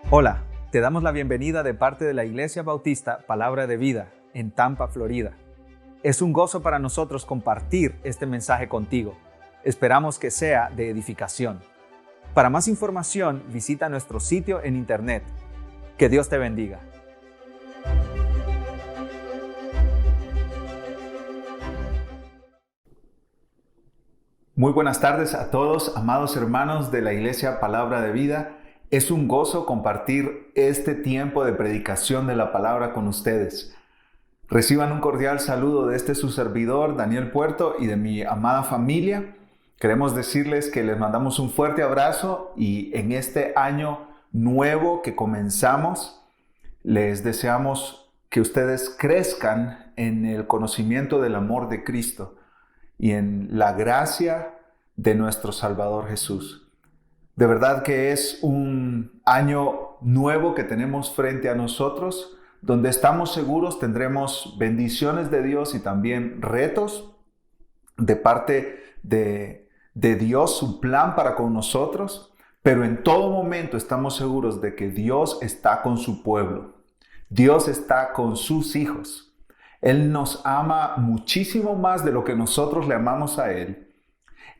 Hola, te damos la bienvenida de parte de la Iglesia Bautista Palabra de Vida en Tampa, Florida. Es un gozo para nosotros compartir este mensaje contigo. Esperamos que sea de edificación. Para más información, visita nuestro sitio en internet. Que Dios te bendiga. Muy buenas tardes a todos, amados hermanos de la Iglesia Palabra de Vida. Es un gozo compartir este tiempo de predicación de la palabra con ustedes. Reciban un cordial saludo de su servidor, Daniel Puerto, y de mi amada familia. Queremos decirles que les mandamos un fuerte abrazo y en este año nuevo que comenzamos, les deseamos que ustedes crezcan en el conocimiento del amor de Cristo y en la gracia de nuestro Salvador Jesús. De verdad que es un año nuevo que tenemos frente a nosotros, donde estamos seguros tendremos bendiciones de Dios y también retos de parte de Dios, su plan para con nosotros, pero en todo momento estamos seguros de que Dios está con su pueblo. Dios está con sus hijos. Él nos ama muchísimo más de lo que nosotros le amamos a Él.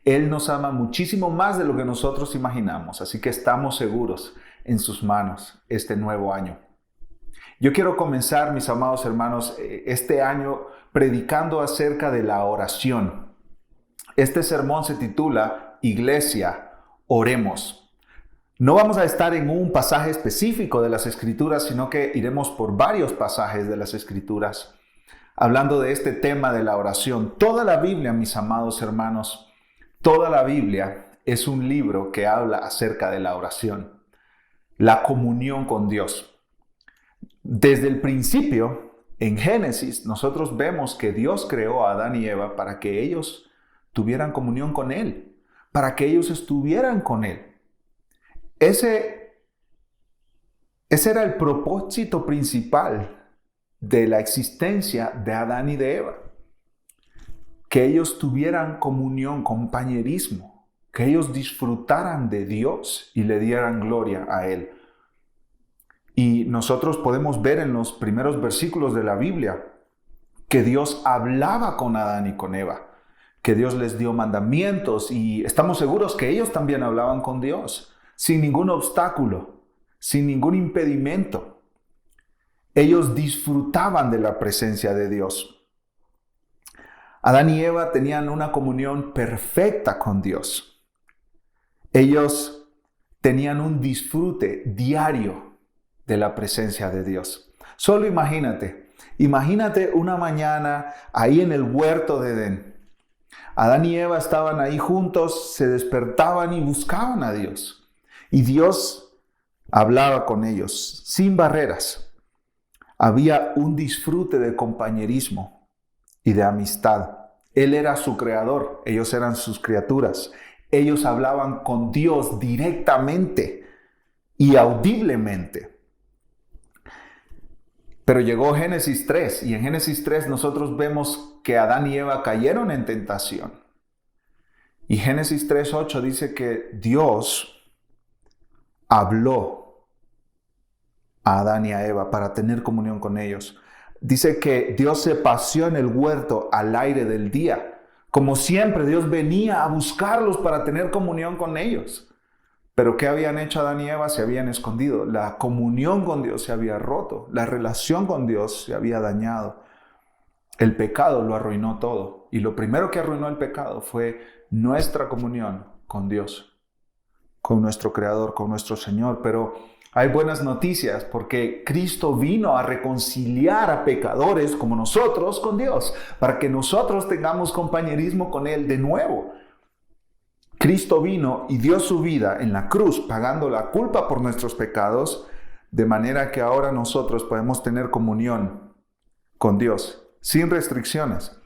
Él nos ama muchísimo más de lo que nosotros imaginamos. Así que estamos seguros en sus manos este nuevo año. Yo quiero comenzar, mis amados hermanos, este año predicando acerca de la oración. Este sermón se titula Iglesia, oremos. No vamos a estar en un pasaje específico de las Escrituras, sino que iremos por varios pasajes de las Escrituras, hablando de este tema de la oración. Toda la Biblia, mis amados hermanos, toda la Biblia es un libro que habla acerca de la oración, la comunión con Dios. Desde el principio, en Génesis, nosotros vemos que Dios creó a Adán y Eva para que ellos tuvieran comunión con Él, para que ellos estuvieran con Él. Ese era el propósito principal de la existencia de Adán y de Eva. Que ellos tuvieran comunión, compañerismo, que ellos disfrutaran de Dios y le dieran gloria a Él. Y nosotros podemos ver en los primeros versículos de la Biblia que Dios hablaba con Adán y con Eva, que Dios les dio mandamientos y estamos seguros que ellos también hablaban con Dios, sin ningún obstáculo, sin ningún impedimento. Ellos disfrutaban de la presencia de Dios. Adán y Eva tenían una comunión perfecta con Dios. Ellos tenían un disfrute diario de la presencia de Dios. Solo imagínate una mañana ahí en el huerto de Edén. Adán y Eva estaban ahí juntos, se despertaban y buscaban a Dios. Y Dios hablaba con ellos sin barreras. Había un disfrute de compañerismo y de amistad. Él era su creador, ellos eran sus criaturas. Ellos hablaban con Dios directamente y audiblemente. Pero llegó Génesis 3 y en Génesis 3 nosotros vemos que Adán y Eva cayeron en tentación. Y Génesis 3:8 dice que Dios habló a Adán y a Eva para tener comunión con ellos. Dice que Dios se paseó en el huerto al aire del día. Como siempre, Dios venía a buscarlos para tener comunión con ellos. Pero ¿qué habían hecho Adán y Eva? Se habían escondido. La comunión con Dios se había roto. La relación con Dios se había dañado. El pecado lo arruinó todo. Y lo primero que arruinó el pecado fue nuestra comunión con Dios, con nuestro Creador, con nuestro Señor. Pero hay buenas noticias porque Cristo vino a reconciliar a pecadores como nosotros con Dios, para que nosotros tengamos compañerismo con Él de nuevo. Cristo vino y dio su vida en la cruz, pagando la culpa por nuestros pecados, de manera que ahora nosotros podemos tener comunión con Dios, sin restricciones.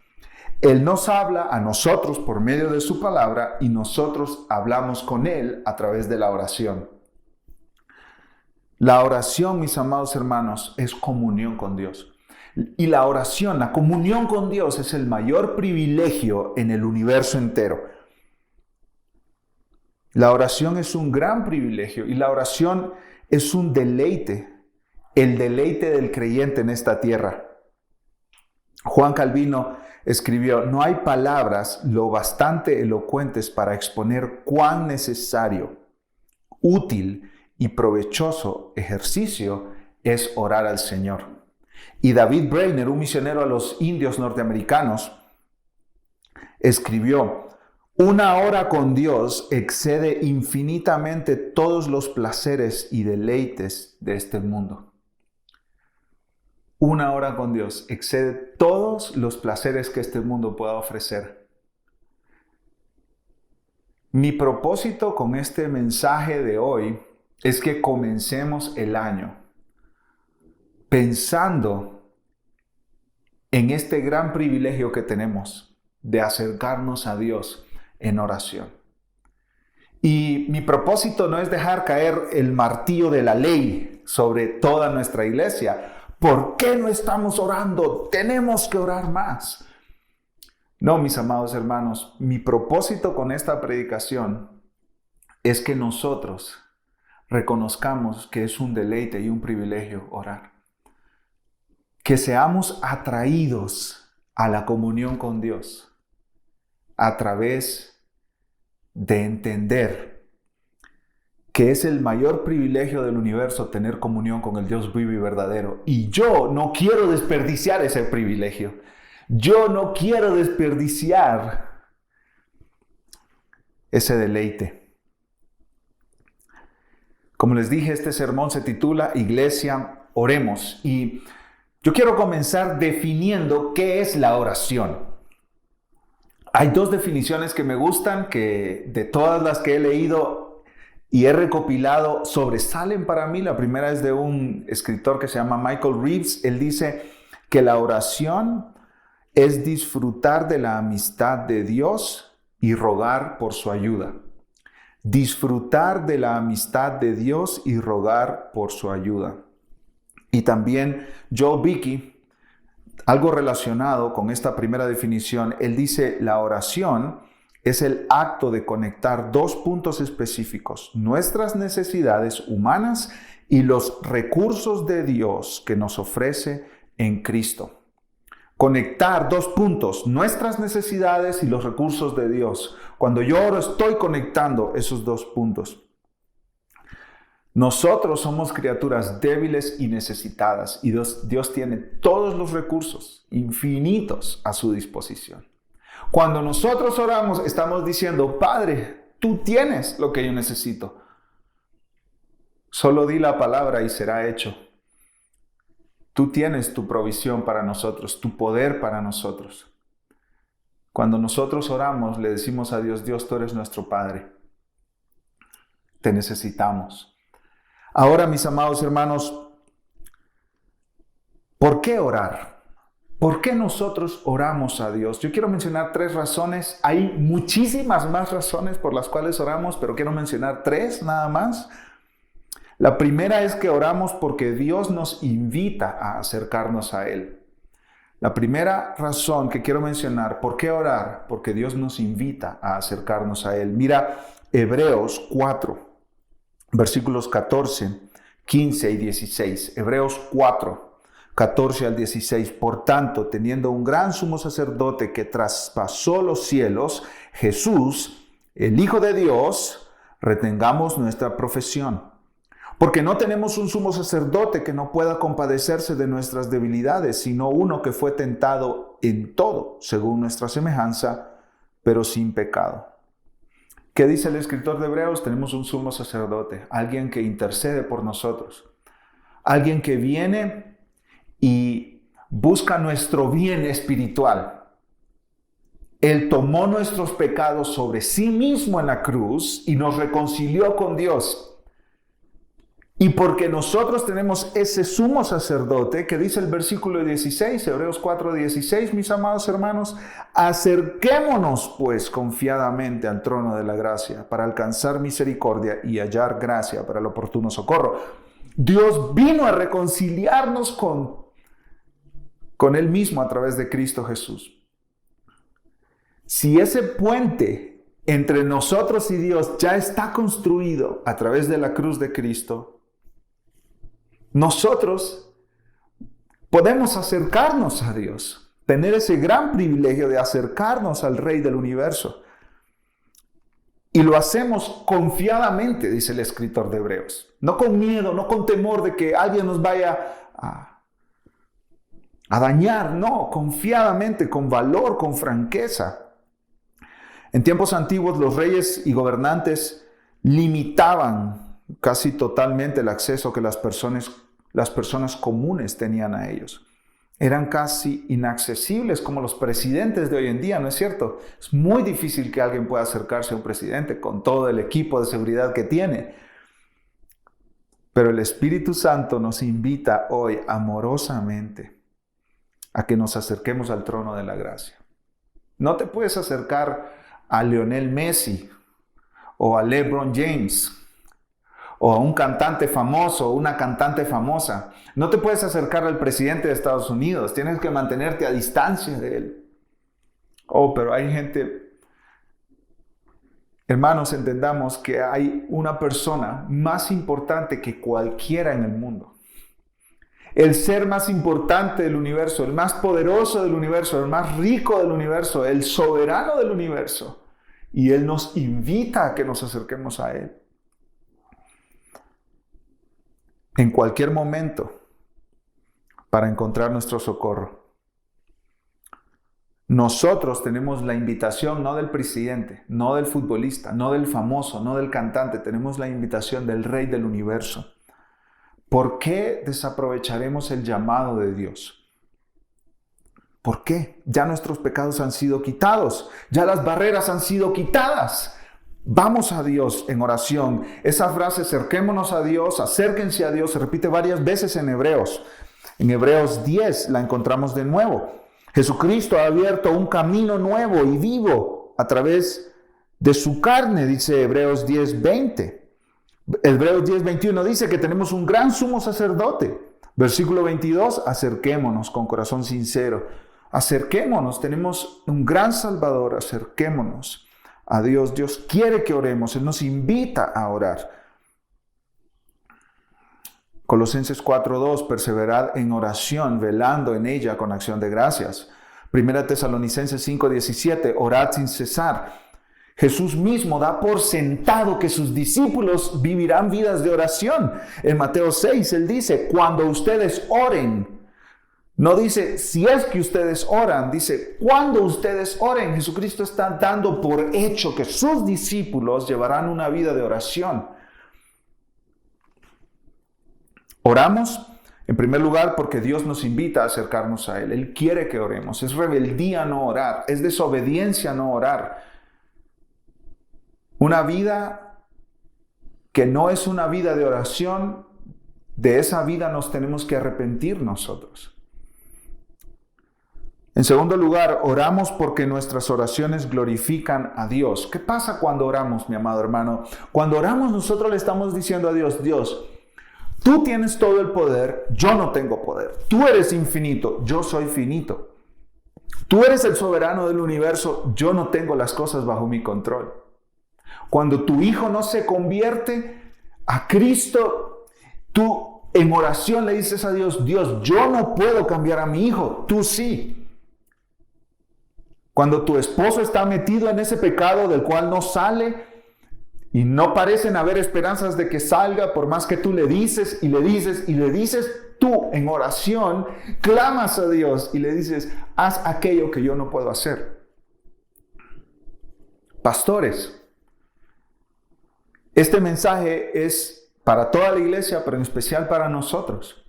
Él nos habla a nosotros por medio de su palabra y nosotros hablamos con Él a través de la oración. La oración, mis amados hermanos, es comunión con Dios. Y la oración, la comunión con Dios es el mayor privilegio en el universo entero. La oración es un gran privilegio y la oración es un deleite, el deleite del creyente en esta tierra. Juan Calvino escribió: no hay palabras lo bastante elocuentes para exponer cuán necesario, útil y provechoso ejercicio es orar al Señor. Y David Brainerd, un misionero a los indios norteamericanos, escribió: una hora con Dios excede infinitamente todos los placeres y deleites de este mundo. Una hora con Dios excede todos los placeres que este mundo pueda ofrecer. Mi propósito con este mensaje de hoy es que comencemos el año pensando en este gran privilegio que tenemos de acercarnos a Dios en oración. Y mi propósito no es dejar caer el martillo de la ley sobre toda nuestra iglesia. ¿Por qué no estamos orando? Tenemos que orar más. No, mis amados hermanos, mi propósito con esta predicación es que nosotros reconozcamos que es un deleite y un privilegio orar. Que seamos atraídos a la comunión con Dios a través de entender que es el mayor privilegio del universo tener comunión con el Dios vivo y verdadero. Y yo no quiero desperdiciar ese privilegio. Yo no quiero desperdiciar ese deleite. Como les dije, este sermón se titula Iglesia, oremos. Y yo quiero comenzar definiendo qué es la oración. Hay dos definiciones que me gustan, que de todas las que he leído y he recopilado, sobresalen para mí. La primera es de un escritor que se llama Michael Reeves. Él dice que la oración es disfrutar de la amistad de Dios y rogar por su ayuda. Disfrutar de la amistad de Dios y rogar por su ayuda. Y también Joel Beeke, algo relacionado con esta primera definición, él dice: la oración es el acto de conectar dos puntos específicos, nuestras necesidades humanas y los recursos de Dios que nos ofrece en Cristo. Conectar dos puntos, nuestras necesidades y los recursos de Dios. Cuando yo oro, estoy conectando esos dos puntos. Nosotros somos criaturas débiles y necesitadas, y Dios tiene todos los recursos infinitos a su disposición. Cuando nosotros oramos, estamos diciendo: Padre, tú tienes lo que yo necesito. Solo di la palabra y será hecho. Tú tienes tu provisión para nosotros, tu poder para nosotros. Cuando nosotros oramos, le decimos a Dios: Dios, tú eres nuestro Padre. Te necesitamos. Ahora, mis amados hermanos, ¿por qué orar? ¿Por qué nosotros oramos a Dios? Yo quiero mencionar 3 razones. Hay muchísimas más razones por las cuales oramos, pero quiero mencionar 3 nada más. La primera es que oramos porque Dios nos invita a acercarnos a Él. La primera razón que quiero mencionar, ¿por qué orar? Porque Dios nos invita a acercarnos a Él. Mira Hebreos 4, versículos 14, 15 y 16. Hebreos 4. 14 al 16. Por tanto, teniendo un gran sumo sacerdote que traspasó los cielos, Jesús, el Hijo de Dios, retengamos nuestra profesión. Porque no tenemos un sumo sacerdote que no pueda compadecerse de nuestras debilidades, sino uno que fue tentado en todo, según nuestra semejanza, pero sin pecado. ¿Qué dice el escritor de Hebreos? Tenemos un sumo sacerdote, alguien que intercede por nosotros, alguien que viene y busca nuestro bien espiritual. Él tomó nuestros pecados sobre sí mismo en la cruz y nos reconcilió con Dios. Y porque nosotros tenemos ese sumo sacerdote, que dice el versículo 16, Hebreos 4:16, mis amados hermanos, acerquémonos pues confiadamente al trono de la gracia para alcanzar misericordia y hallar gracia para el oportuno socorro. Dios vino a reconciliarnos con Él mismo a través de Cristo Jesús. Si ese puente entre nosotros y Dios ya está construido a través de la cruz de Cristo, nosotros podemos acercarnos a Dios, tener ese gran privilegio de acercarnos al Rey del universo. Y lo hacemos confiadamente, dice el escritor de Hebreos. No con miedo, no con temor de que alguien nos vaya a dañar, no, confiadamente, con valor, con franqueza. En tiempos antiguos los reyes y gobernantes limitaban casi totalmente el acceso que las personas comunes tenían a ellos. Eran casi inaccesibles como los presidentes de hoy en día, ¿no es cierto? Es muy difícil que alguien pueda acercarse a un presidente con todo el equipo de seguridad que tiene. Pero el Espíritu Santo nos invita hoy amorosamente a que nos acerquemos al trono de la gracia. No te puedes acercar a Lionel Messi o a LeBron James o a un cantante famoso o una cantante famosa. No te puedes acercar al presidente de Estados Unidos. Tienes que mantenerte a distancia de él. Oh, pero hay gente... Hermanos, entendamos que hay una persona más importante que cualquiera en el mundo. El ser más importante del universo, el más poderoso del universo, el más rico del universo, el soberano del universo. Y Él nos invita a que nos acerquemos a Él. En cualquier momento, para encontrar nuestro socorro. Nosotros tenemos la invitación no del presidente, no del futbolista, no del famoso, no del cantante. Tenemos la invitación del Rey del universo. ¿Por qué desaprovecharemos el llamado de Dios? ¿Por qué? Ya nuestros pecados han sido quitados. Ya las barreras han sido quitadas. Vamos a Dios en oración. Esa frase, acerquémonos a Dios, acérquense a Dios, se repite varias veces en Hebreos. En Hebreos 10 la encontramos de nuevo. Jesucristo ha abierto un camino nuevo y vivo a través de su carne, dice Hebreos 10:20. Hebreos 10:21 dice que tenemos un gran sumo sacerdote. Versículo 22, acerquémonos con corazón sincero. Acerquémonos, tenemos un gran Salvador, acerquémonos a Dios. Dios quiere que oremos, Él nos invita a orar. Colosenses 4:2, perseverad en oración, velando en ella con acción de gracias. Primera Tesalonicenses 5:17, orad sin cesar. Jesús mismo da por sentado que sus discípulos vivirán vidas de oración. En Mateo 6, Él dice, cuando ustedes oren, no dice si es que ustedes oran, dice cuando ustedes oren. Jesucristo está dando por hecho que sus discípulos llevarán una vida de oración. Oramos, en primer lugar, porque Dios nos invita a acercarnos a Él. Él quiere que oremos. Es rebeldía no orar, es desobediencia no orar. Una vida que no es una vida de oración, de esa vida nos tenemos que arrepentir nosotros. En segundo lugar, oramos porque nuestras oraciones glorifican a Dios. ¿Qué pasa cuando oramos, mi amado hermano? Cuando oramos nosotros le estamos diciendo a Dios, Dios, tú tienes todo el poder, yo no tengo poder. Tú eres infinito, yo soy finito. Tú eres el soberano del universo, yo no tengo las cosas bajo mi control. Cuando tu hijo no se convierte a Cristo, tú en oración le dices a Dios, Dios, yo no puedo cambiar a mi hijo, tú sí. Cuando tu esposo está metido en ese pecado del cual no sale y no parecen haber esperanzas de que salga, por más que tú le dices y le dices y le dices, tú en oración clamas a Dios y le dices, haz aquello que yo no puedo hacer. Pastores, este mensaje es para toda la iglesia, pero en especial para nosotros.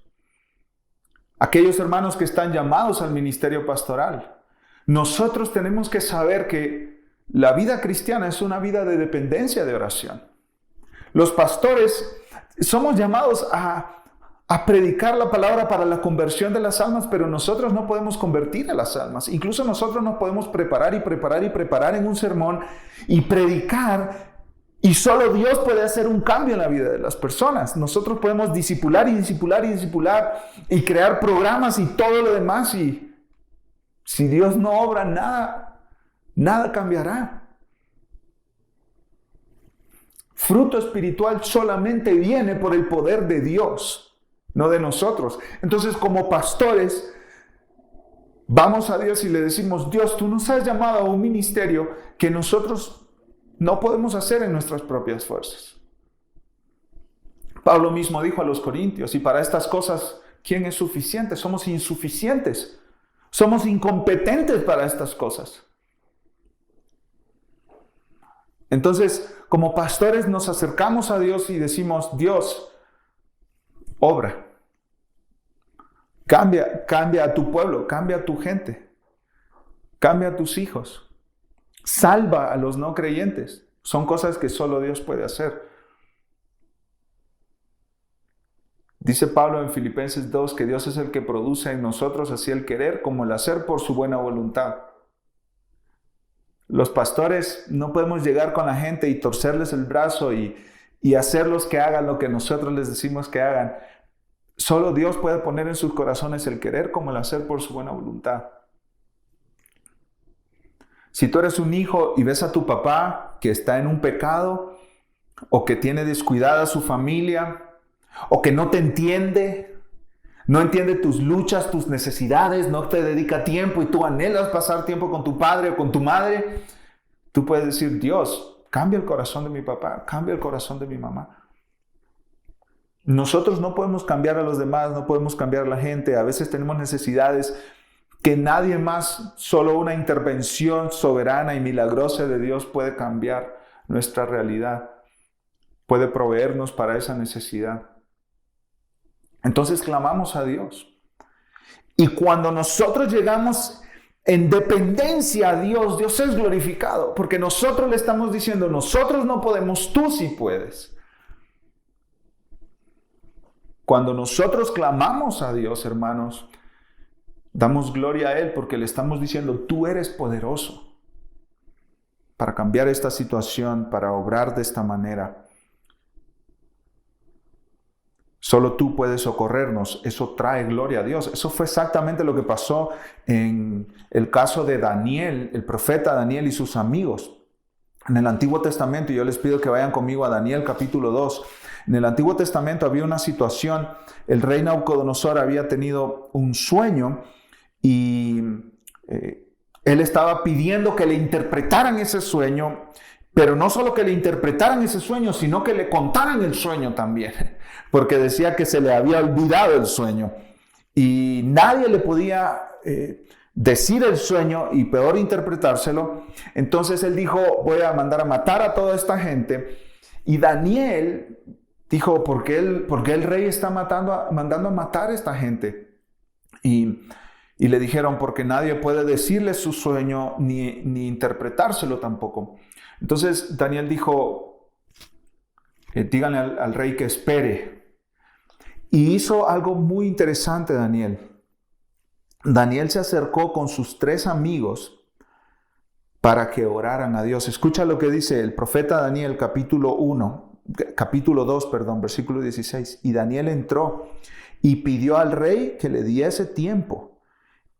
Aquellos hermanos que están llamados al ministerio pastoral. Nosotros tenemos que saber que la vida cristiana es una vida de dependencia de oración. Los pastores somos llamados a predicar la palabra para la conversión de las almas, pero nosotros no podemos convertir a las almas. Incluso nosotros nos podemos preparar en un sermón y predicar. Y solo Dios puede hacer un cambio en la vida de las personas. Nosotros podemos discipular y crear programas y todo lo demás. Y si Dios no obra, nada cambiará. Fruto espiritual solamente viene por el poder de Dios. no de nosotros. Entonces, como pastores, vamos a Dios y le decimos: Dios, tú nos has llamado a un ministerio que nosotros no podemos hacer en nuestras propias fuerzas. Pablo mismo dijo a los corintios: y para estas cosas, ¿quién es suficiente? Somos insuficientes. Somos incompetentes para estas cosas. Entonces, como pastores nos acercamos a Dios y decimos: Dios, obra. Cambia a tu pueblo, cambia a tu gente, cambia a tus hijos, salva a los no creyentes. Son cosas que solo Dios puede hacer. Dice Pablo en Filipenses 2 que Dios es el que produce en nosotros así el querer como el hacer por su buena voluntad. Los pastores no podemos llegar con la gente y torcerles el brazo y hacerlos que hagan lo que nosotros les decimos que hagan. Solo Dios puede poner en sus corazones el querer como el hacer por su buena voluntad. Si tú eres un hijo y ves a tu papá que está en un pecado, o que tiene descuidada a su familia, o que no te entiende, no entiende tus luchas, tus necesidades, no te dedica tiempo y tú anhelas pasar tiempo con tu padre o con tu madre, tú puedes decir: Dios, cambia el corazón de mi papá, cambia el corazón de mi mamá. Nosotros no podemos cambiar a los demás, no podemos cambiar a la gente. A veces tenemos necesidades que nadie más, solo una intervención soberana y milagrosa de Dios puede cambiar nuestra realidad, puede proveernos para esa necesidad. Entonces clamamos a Dios. Y cuando nosotros llegamos en dependencia a Dios, Dios es glorificado, porque nosotros le estamos diciendo: nosotros no podemos, tú sí puedes. Cuando nosotros clamamos a Dios, hermanos, damos gloria a Él, porque le estamos diciendo: tú eres poderoso para cambiar esta situación, para obrar de esta manera. Solo tú puedes socorrernos. Eso trae gloria a Dios. Eso fue exactamente lo que pasó en el caso de Daniel, el profeta Daniel y sus amigos. En el Antiguo Testamento, y yo les pido que vayan conmigo a Daniel capítulo 2. En el Antiguo Testamento había una situación. El rey Nabucodonosor había tenido un sueño y él estaba pidiendo que le interpretaran ese sueño, pero no solo que le interpretaran ese sueño, sino que le contaran el sueño también, porque decía que se le había olvidado el sueño y nadie le podía decir el sueño y peor interpretárselo. Entonces él dijo: voy a mandar a matar a toda esta gente. Y Daniel dijo: ¿por qué el rey está mandando a matar a esta gente? Y le dijeron: porque nadie puede decirle su sueño ni interpretárselo tampoco. Entonces Daniel dijo: díganle al rey que espere. Y hizo algo muy interesante Daniel. Daniel se acercó con sus 3 amigos para que oraran a Dios. Escucha lo que dice el profeta Daniel, capítulo 2, versículo 16. Y Daniel entró y pidió al rey que le diese tiempo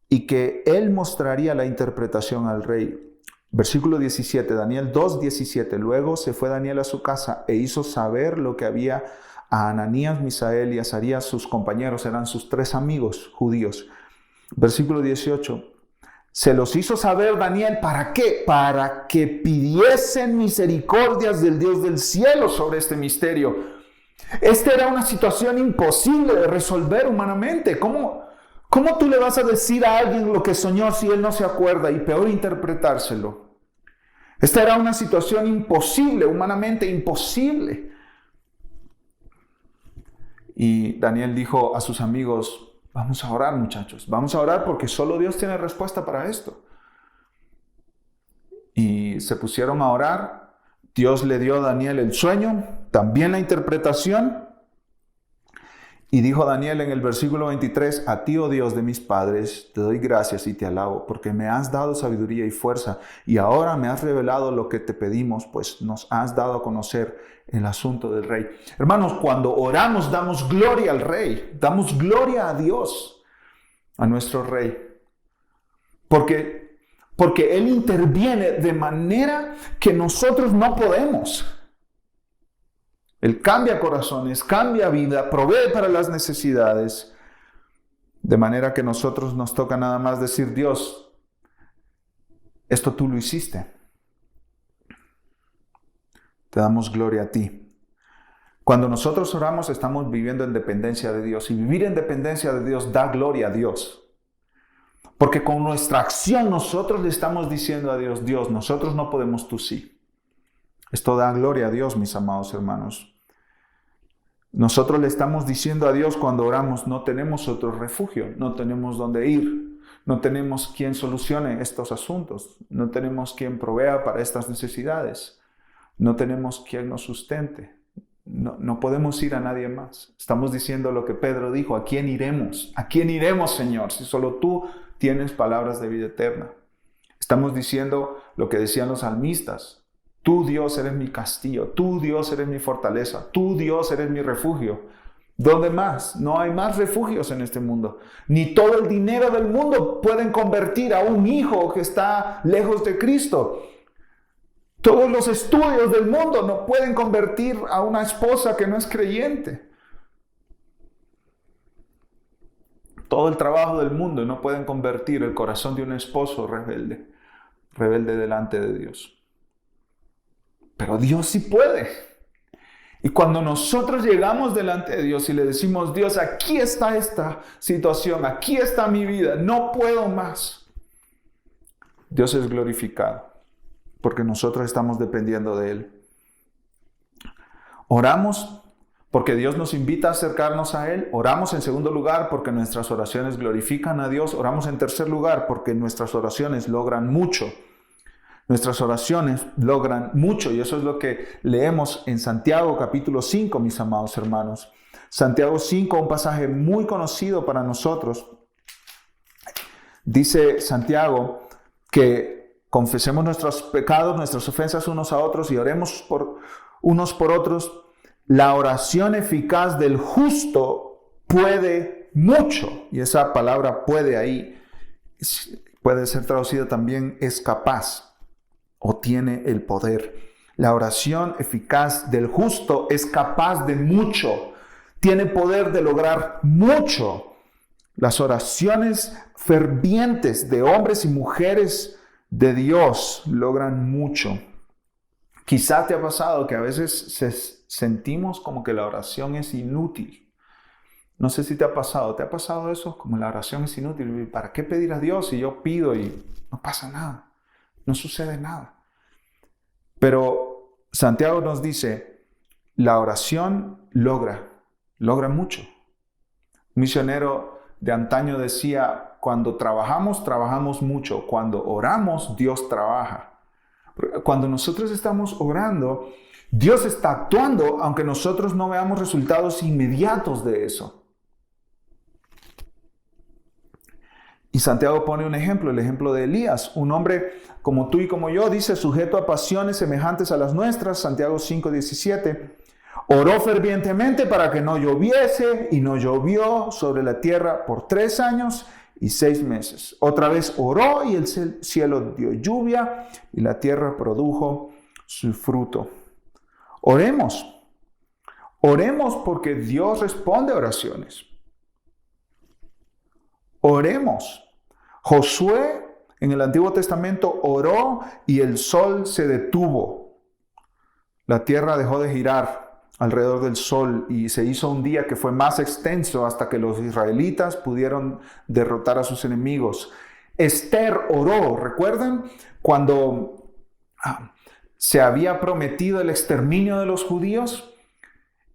y que él mostraría la interpretación al rey. Versículo 17, Daniel 2:17. Luego se fue Daniel a su casa e hizo saber lo que había a Ananías, Misael y Azarías, sus compañeros, eran sus 3 amigos judíos. Versículo 18. Se los hizo saber Daniel, ¿para qué? Para que pidiesen misericordias del Dios del cielo sobre este misterio. Esta era una situación imposible de resolver humanamente. ¿Cómo tú le vas a decir a alguien lo que soñó si él no se acuerda? Y peor, interpretárselo. Esta era una situación imposible, humanamente imposible. Y Daniel dijo a sus amigos: vamos a orar, muchachos, vamos a orar porque solo Dios tiene respuesta para esto. Y se pusieron a orar. Dios le dio a Daniel el sueño, también la interpretación. Y dijo Daniel en el versículo 23: a ti, oh Dios de mis padres, te doy gracias y te alabo, porque me has dado sabiduría y fuerza, y ahora me has revelado lo que te pedimos, pues nos has dado a conocer el asunto del rey. Hermanos, cuando oramos damos gloria al rey, damos gloria a Dios, a nuestro rey, porque Él interviene de manera que nosotros no podemos. Él cambia corazones, cambia vida, provee para las necesidades. De manera que a nosotros nos toca nada más decir, Dios, esto tú lo hiciste. Te damos gloria a ti. Cuando nosotros oramos, estamos viviendo en dependencia de Dios. Y vivir en dependencia de Dios da gloria a Dios. Porque con nuestra acción nosotros le estamos diciendo a Dios, Dios, nosotros no podemos, tú sí. Esto da gloria a Dios, mis amados hermanos. Nosotros le estamos diciendo a Dios cuando oramos, no tenemos otro refugio, no tenemos dónde ir, no tenemos quien solucione estos asuntos, no tenemos quien provea para estas necesidades, no tenemos quien nos sustente. No podemos ir a nadie más. Estamos diciendo lo que Pedro dijo, ¿a quién iremos? ¿A quién iremos, Señor? Si solo tú tienes palabras de vida eterna. Estamos diciendo lo que decían los salmistas. Tú, Dios, eres mi castillo. Tú, Dios, eres mi fortaleza. Tú, Dios, eres mi refugio. ¿Dónde más? No hay más refugios en este mundo. Ni todo el dinero del mundo pueden convertir a un hijo que está lejos de Cristo. Todos los estudios del mundo no pueden convertir a una esposa que no es creyente. Todo el trabajo del mundo no pueden convertir el corazón de un esposo rebelde delante de Dios. Pero Dios sí puede. Y cuando nosotros llegamos delante de Dios y le decimos, Dios, aquí está esta situación, aquí está mi vida, no puedo más. Dios es glorificado. Porque nosotros estamos dependiendo de Él. Oramos porque Dios nos invita a acercarnos a Él. Oramos en segundo lugar porque nuestras oraciones glorifican a Dios. Oramos en tercer lugar porque nuestras oraciones logran mucho. Nuestras oraciones logran mucho y eso es lo que leemos en Santiago capítulo 5, mis amados hermanos. Santiago 5, un pasaje muy conocido para nosotros. Dice Santiago que confesemos nuestros pecados, nuestras ofensas unos a otros y oremos unos por otros. La oración eficaz del justo puede mucho. Y esa palabra puede ahí puede ser traducida también es capaz o tiene el poder. La oración eficaz del justo es capaz de mucho. Tiene poder de lograr mucho. Las oraciones fervientes de hombres y mujeres de Dios logran mucho. Quizá te ha pasado que a veces sentimos como que la oración es inútil. No sé si te ha pasado eso, como la oración es inútil. ¿Para qué pedir a Dios si yo pido y no pasa nada? No sucede nada. Pero Santiago nos dice, la oración logra mucho. Un misionero de antaño decía, cuando trabajamos mucho. Cuando oramos, Dios trabaja. Cuando nosotros estamos orando, Dios está actuando, aunque nosotros no veamos resultados inmediatos de eso. Y Santiago pone un ejemplo, el ejemplo de Elías, un hombre como tú y como yo, dice, sujeto a pasiones semejantes a las nuestras, Santiago 5:17. Oró fervientemente para que no lloviese y no llovió sobre la tierra por 3 años y 6 meses. Otra vez oró y el cielo dio lluvia y la tierra produjo su fruto. Oremos porque Dios responde a oraciones. Oremos. Josué en el Antiguo Testamento oró y el sol se detuvo. La tierra dejó de girar alrededor del sol y se hizo un día que fue más extenso hasta que los israelitas pudieron derrotar a sus enemigos. Esther oró, ¿recuerdan? Cuando se había prometido el exterminio de los judíos,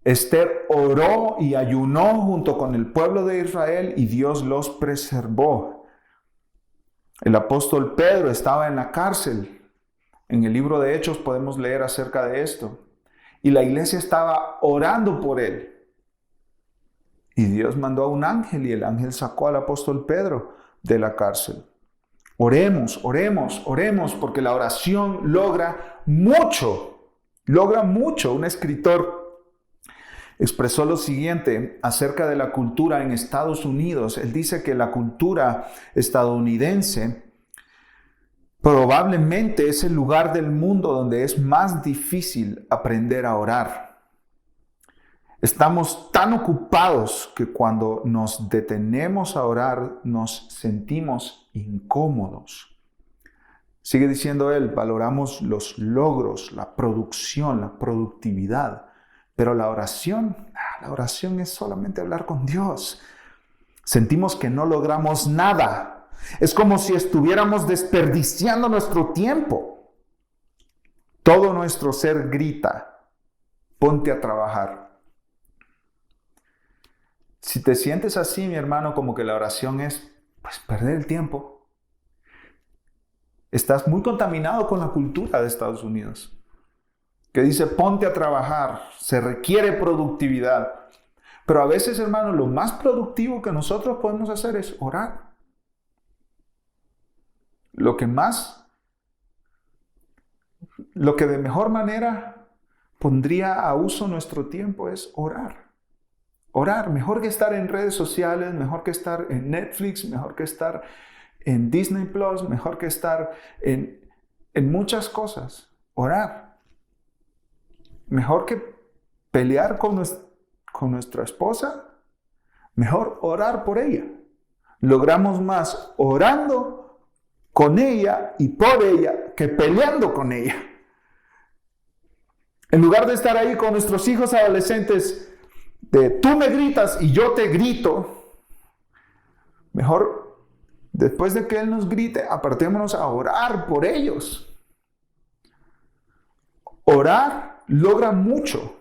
Esther oró y ayunó junto con el pueblo de Israel y Dios los preservó. El apóstol Pedro estaba en la cárcel. En el libro de Hechos podemos leer acerca de esto. Y la iglesia estaba orando por él. Y Dios mandó a un ángel y el ángel sacó al apóstol Pedro de la cárcel. Oremos, porque la oración logra mucho. Logra mucho. Un escritor expresó lo siguiente acerca de la cultura en Estados Unidos. Él dice que la cultura estadounidense probablemente es el lugar del mundo donde es más difícil aprender a orar. Estamos tan ocupados que cuando nos detenemos a orar nos sentimos incómodos. Sigue diciendo él, valoramos los logros, la producción, la productividad. Pero la oración es solamente hablar con Dios. Sentimos que no logramos nada. Es como si estuviéramos desperdiciando nuestro tiempo. Todo nuestro ser grita, ponte a trabajar. Si te sientes así, mi hermano, como que la oración es perder el tiempo, estás muy contaminado con la cultura de Estados Unidos, que dice ponte a trabajar, se requiere productividad. Pero a veces, hermano, lo más productivo que nosotros podemos hacer es orar. Lo que de mejor manera pondría a uso nuestro tiempo es orar. Orar, mejor que estar en redes sociales, mejor que estar en Netflix, mejor que estar en Disney Plus, mejor que estar en muchas cosas. Orar. Mejor que pelear con nuestra esposa, mejor orar por ella. Logramos más orando con ella y por ella que peleando con ella. En lugar de estar ahí con nuestros hijos adolescentes, de tú me gritas y yo te grito, mejor después de que Él nos grite, apartémonos a orar por ellos. Orar logra mucho.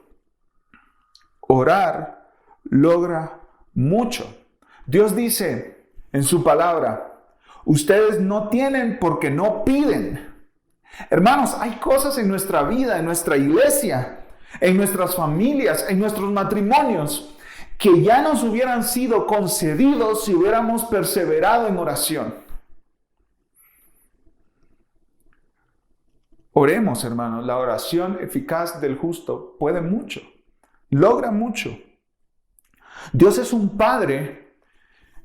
Orar logra mucho. Dios dice en su palabra, ustedes no tienen porque no piden. Hermanos, hay cosas en nuestra vida, en nuestra iglesia, en nuestras familias, en nuestros matrimonios, que ya nos hubieran sido concedidos si hubiéramos perseverado en oración. Oremos, hermanos. La oración eficaz del justo puede mucho, logra mucho. Dios es un padre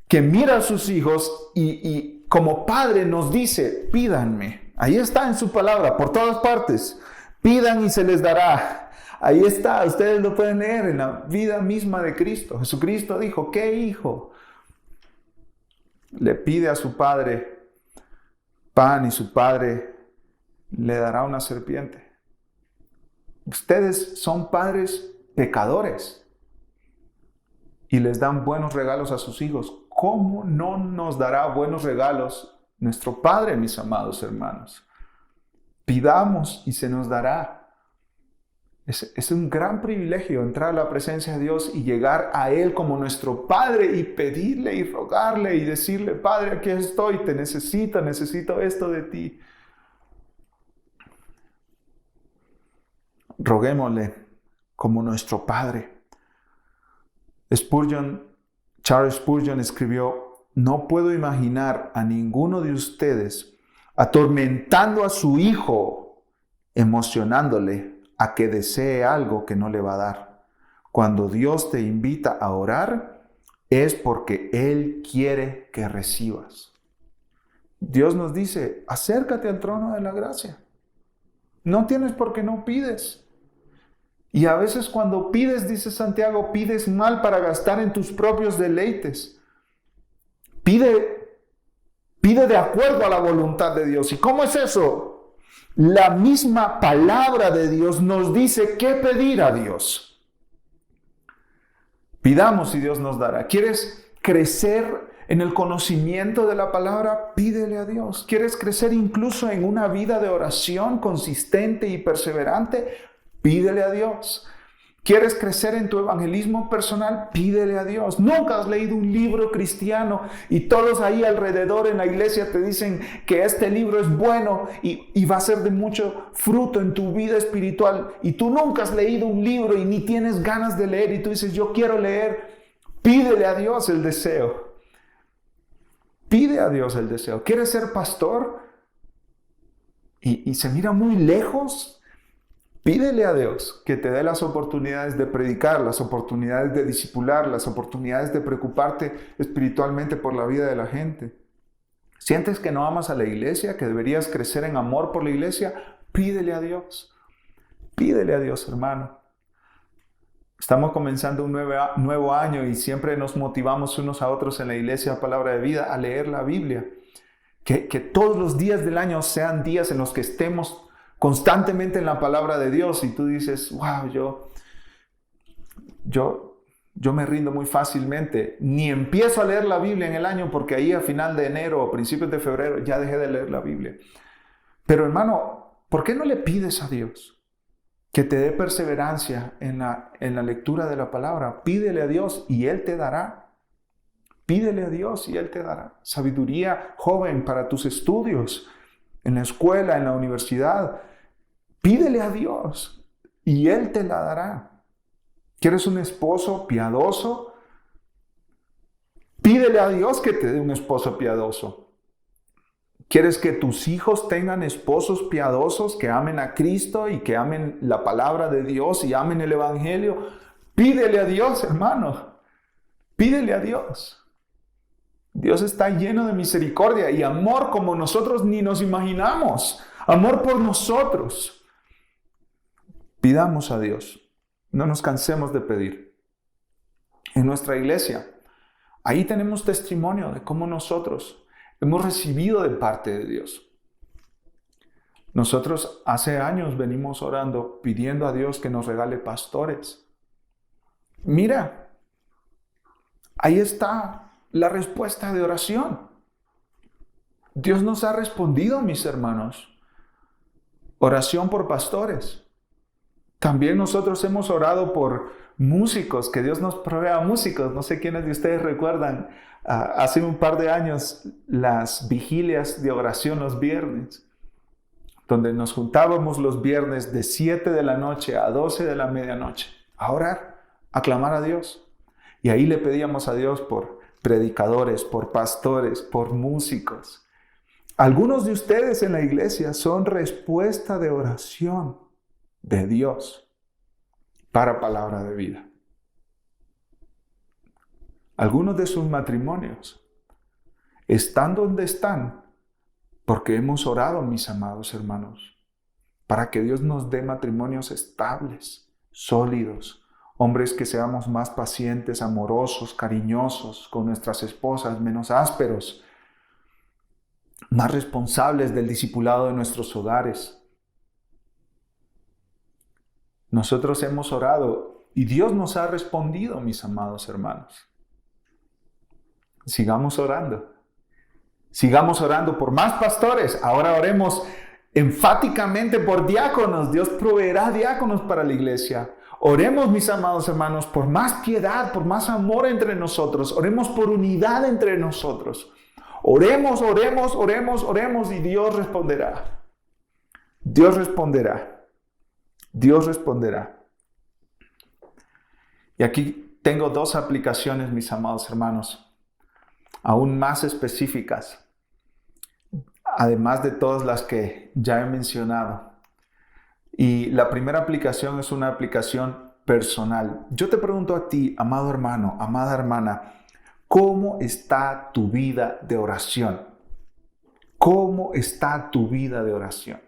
que mira a sus hijos y como padre nos dice, pídanme. Ahí está en su palabra, por todas partes. Pidan y se les dará. Ahí está, ustedes lo pueden leer en la vida misma de Cristo. Jesucristo dijo, ¿qué hijo le pide a su padre pan y su padre le dará una serpiente? Ustedes son padres pecadores y les dan buenos regalos a sus hijos. ¿Cómo no nos dará buenos regalos nuestro Padre, mis amados hermanos? Pidamos y se nos dará. Es un gran privilegio entrar a la presencia de Dios y llegar a Él como nuestro Padre y pedirle y rogarle y decirle, Padre, aquí estoy, te necesito esto de ti. Roguémosle como nuestro Padre. Charles Spurgeon escribió, no puedo imaginar a ninguno de ustedes atormentando a su hijo, emocionándole a que desee algo que no le va a dar. Cuando Dios te invita a orar, es porque Él quiere que recibas. Dios nos dice, acércate al trono de la gracia. No tienes por qué no pides. Y a veces cuando pides, dice Santiago, pides mal para gastar en tus propios deleites. Pide de acuerdo a la voluntad de Dios. ¿Y cómo es eso? La misma palabra de Dios nos dice qué pedir a Dios. Pidamos y Dios nos dará. ¿Quieres crecer en el conocimiento de la palabra? Pídele a Dios. ¿Quieres crecer incluso en una vida de oración consistente y perseverante? Pídele a Dios. ¿Quieres crecer en tu evangelismo personal? Pídele a Dios. Nunca has leído un libro cristiano y todos ahí alrededor en la iglesia te dicen que este libro es bueno y va a ser de mucho fruto en tu vida espiritual. Y tú nunca has leído un libro y ni tienes ganas de leer y tú dices, yo quiero leer. Pídele a Dios el deseo. Pide a Dios el deseo. ¿Quieres ser pastor? Y se mira muy lejos. Pídele a Dios que te dé las oportunidades de predicar, las oportunidades de discipular, las oportunidades de preocuparte espiritualmente por la vida de la gente. ¿Sientes que no amas a la iglesia, que deberías crecer en amor por la iglesia? Pídele a Dios. Pídele a Dios, hermano. Estamos comenzando un nuevo año y siempre nos motivamos unos a otros en la iglesia Palabra de Vida a leer la Biblia. Que todos los días del año sean días en los que estemos constantemente en la palabra de Dios y tú dices, wow, yo me rindo muy fácilmente. Ni empiezo a leer la Biblia en el año porque ahí a final de enero o principios de febrero ya dejé de leer la Biblia. Pero hermano, ¿por qué no le pides a Dios que te dé perseverancia en la lectura de la palabra? Pídele a Dios y Él te dará. Pídele a Dios y Él te dará. Sabiduría, joven, para tus estudios, en la escuela, en la universidad. Pídele a Dios y Él te la dará. ¿Quieres un esposo piadoso? Pídele a Dios que te dé un esposo piadoso. ¿Quieres que tus hijos tengan esposos piadosos que amen a Cristo y que amen la palabra de Dios y amen el Evangelio? Pídele a Dios, hermano. Pídele a Dios. Dios está lleno de misericordia y amor como nosotros ni nos imaginamos. Amor por nosotros. Pidamos a Dios. No nos cansemos de pedir. En nuestra iglesia, ahí tenemos testimonio de cómo nosotros hemos recibido de parte de Dios. Nosotros hace años venimos orando, pidiendo a Dios que nos regale pastores. Mira, ahí está la respuesta de oración. Dios nos ha respondido, mis hermanos. Oración por pastores. También nosotros hemos orado por músicos, que Dios nos provea músicos. No sé quiénes de ustedes recuerdan hace un par de años las vigilias de oración los viernes, donde nos juntábamos los viernes de 7 de la noche a 12 de la medianoche a orar, a clamar a Dios. Y ahí le pedíamos a Dios por predicadores, por pastores, por músicos. Algunos de ustedes en la iglesia son respuesta de oración de Dios para Palabra de Vida. Algunos de sus matrimonios están donde están porque hemos orado, mis amados hermanos, para que Dios nos dé matrimonios estables, sólidos, hombres que seamos más pacientes, amorosos, cariñosos con nuestras esposas, menos ásperos, más responsables del discipulado de nuestros hogares. Nosotros hemos orado y Dios nos ha respondido, mis amados hermanos. Sigamos orando. Sigamos orando por más pastores. Ahora oremos enfáticamente por diáconos. Dios proveerá diáconos para la iglesia. Oremos, mis amados hermanos, por más piedad, por más amor entre nosotros. Oremos por unidad entre nosotros. Oremos, oremos, oremos, oremos y Dios responderá. Dios responderá. Dios responderá. Y aquí tengo dos aplicaciones, mis amados hermanos, aún más específicas, además de todas las que ya he mencionado. Y la primera aplicación es una aplicación personal. Yo te pregunto a ti, amado hermano, amada hermana, ¿cómo está tu vida de oración? ¿Cómo está tu vida de oración?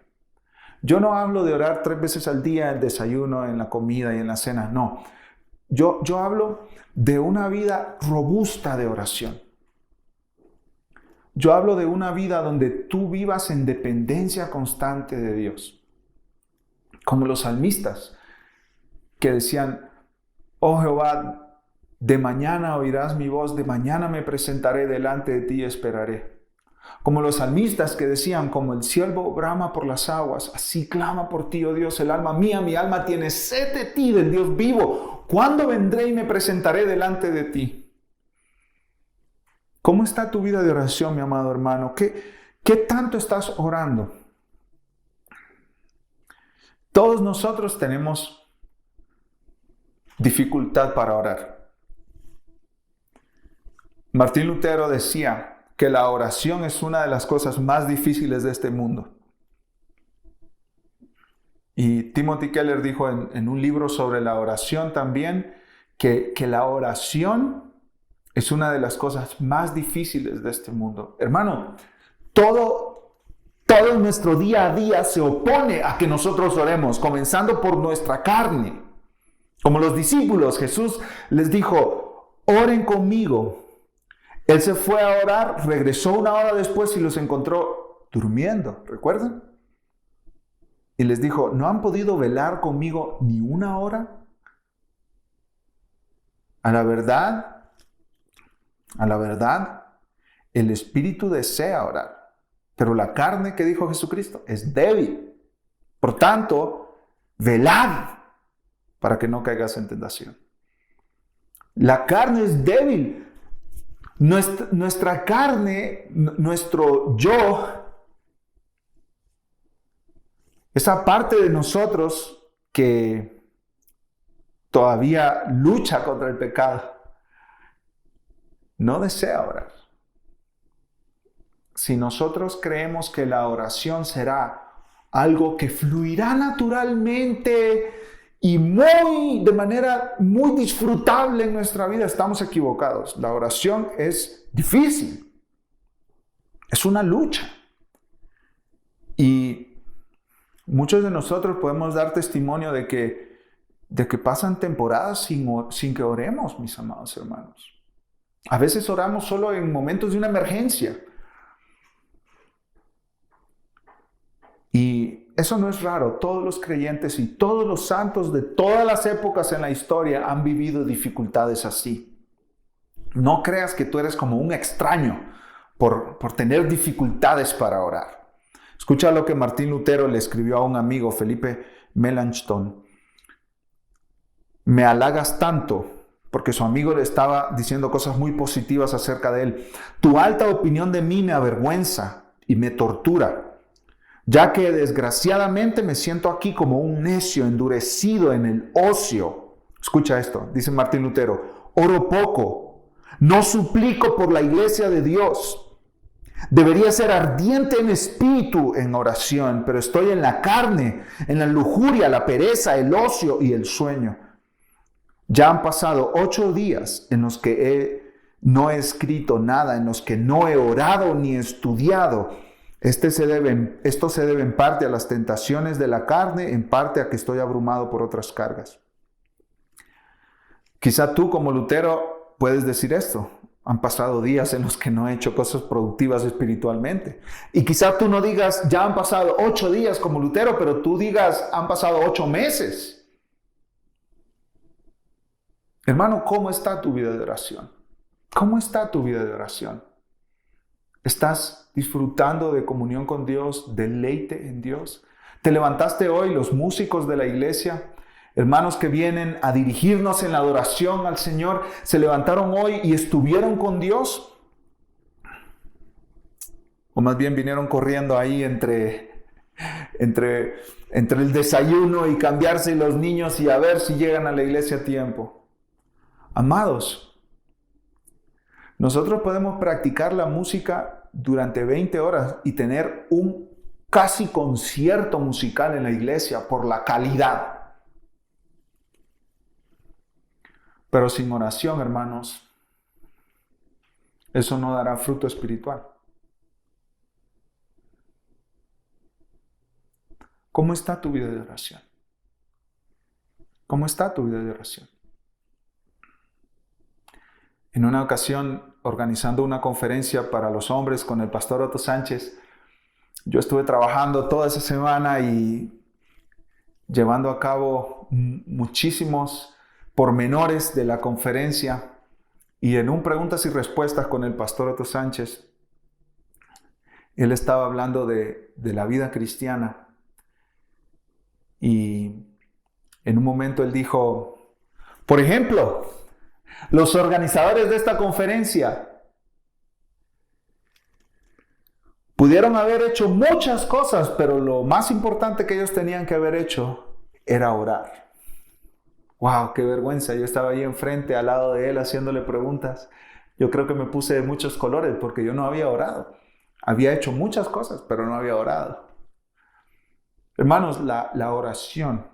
Yo no hablo de orar 3 veces al día, en el desayuno, en la comida y en la cena, no. Yo hablo de una vida robusta de oración. Yo hablo de una vida donde tú vivas en dependencia constante de Dios. Como los salmistas que decían, oh Jehová, de mañana oirás mi voz, de mañana me presentaré delante de ti y esperaré. Como los salmistas que decían, como el ciervo brama por las aguas, así clama por ti, oh Dios, el alma mía, mi alma tiene sed de ti, del Dios vivo. ¿Cuándo vendré y me presentaré delante de ti? ¿Cómo está tu vida de oración, mi amado hermano? ¿Qué tanto estás orando? Todos nosotros tenemos dificultad para orar. Martín Lutero decía que la oración es una de las cosas más difíciles de este mundo. Y Timothy Keller dijo en un libro sobre la oración también que la oración es una de las cosas más difíciles de este mundo. Hermano, todo nuestro día a día se opone a que nosotros oremos, comenzando por nuestra carne. Como los discípulos, Jesús les dijo, oren conmigo. Él se fue a orar, regresó una hora después y los encontró durmiendo, ¿recuerdan? Y les dijo, ¿no han podido velar conmigo ni una hora? A la verdad, el espíritu desea orar, pero la carne, que dijo Jesucristo, es débil. Por tanto, velad para que no caigas en tentación. La carne es débil. Nuestra carne, nuestro yo, esa parte de nosotros que todavía lucha contra el pecado, no desea orar. Si nosotros creemos que la oración será algo que fluirá naturalmente y de manera muy disfrutable en nuestra vida, estamos equivocados. La oración es difícil. Es una lucha. Y muchos de nosotros podemos dar testimonio de que pasan temporadas sin que oremos, mis amados hermanos. A veces oramos solo en momentos de una emergencia. Y eso no es raro. Todos los creyentes y todos los santos de todas las épocas en la historia han vivido dificultades así. No creas que tú eres como un extraño por tener dificultades para orar. Escucha lo que Martín Lutero le escribió a un amigo, Felipe Melanchthon. Me halagas tanto, porque su amigo le estaba diciendo cosas muy positivas acerca de él. Tu alta opinión de mí me avergüenza y me tortura, ya que desgraciadamente me siento aquí como un necio endurecido en el ocio. Escucha esto, dice Martín Lutero, oro poco, no suplico por la iglesia de Dios. Debería ser ardiente en espíritu en oración, pero estoy en la carne, en la lujuria, la pereza, el ocio y el sueño. Ya han pasado 8 días en los que no he escrito nada, en los que no he orado ni estudiado. Esto se debe en parte a las tentaciones de la carne, en parte a que estoy abrumado por otras cargas. Quizá tú, como Lutero, puedes decir esto. Han pasado días en los que no he hecho cosas productivas espiritualmente. Y quizá tú no digas, ya han pasado 8 días como Lutero, pero tú digas, han pasado 8 meses. Hermano, ¿cómo está tu vida de oración? ¿Cómo está tu vida de oración? ¿Estás disfrutando de comunión con Dios, deleite en Dios? ¿Te levantaste hoy, los músicos de la iglesia, hermanos que vienen a dirigirnos en la adoración al Señor, se levantaron hoy y estuvieron con Dios? O más bien vinieron corriendo ahí entre el desayuno y cambiarse los niños y a ver si llegan a la iglesia a tiempo. Amados, nosotros podemos practicar la música durante 20 horas y tener un casi concierto musical en la iglesia por la calidad. Pero sin oración, hermanos, eso no dará fruto espiritual. ¿Cómo está tu vida de oración? ¿Cómo está tu vida de oración? En una ocasión, organizando una conferencia para los hombres con el pastor Otto Sánchez, yo estuve trabajando toda esa semana y llevando a cabo muchísimos pormenores de la conferencia. Y en un preguntas y respuestas con el pastor Otto Sánchez, él estaba hablando de la vida cristiana. Y en un momento él dijo, por ejemplo, los organizadores de esta conferencia pudieron haber hecho muchas cosas, pero lo más importante que ellos tenían que haber hecho era orar. ¡Wow! ¡Qué vergüenza! Yo estaba ahí enfrente, al lado de él, haciéndole preguntas. Yo creo que me puse de muchos colores porque yo no había orado. Había hecho muchas cosas, pero no había orado. Hermanos, la oración,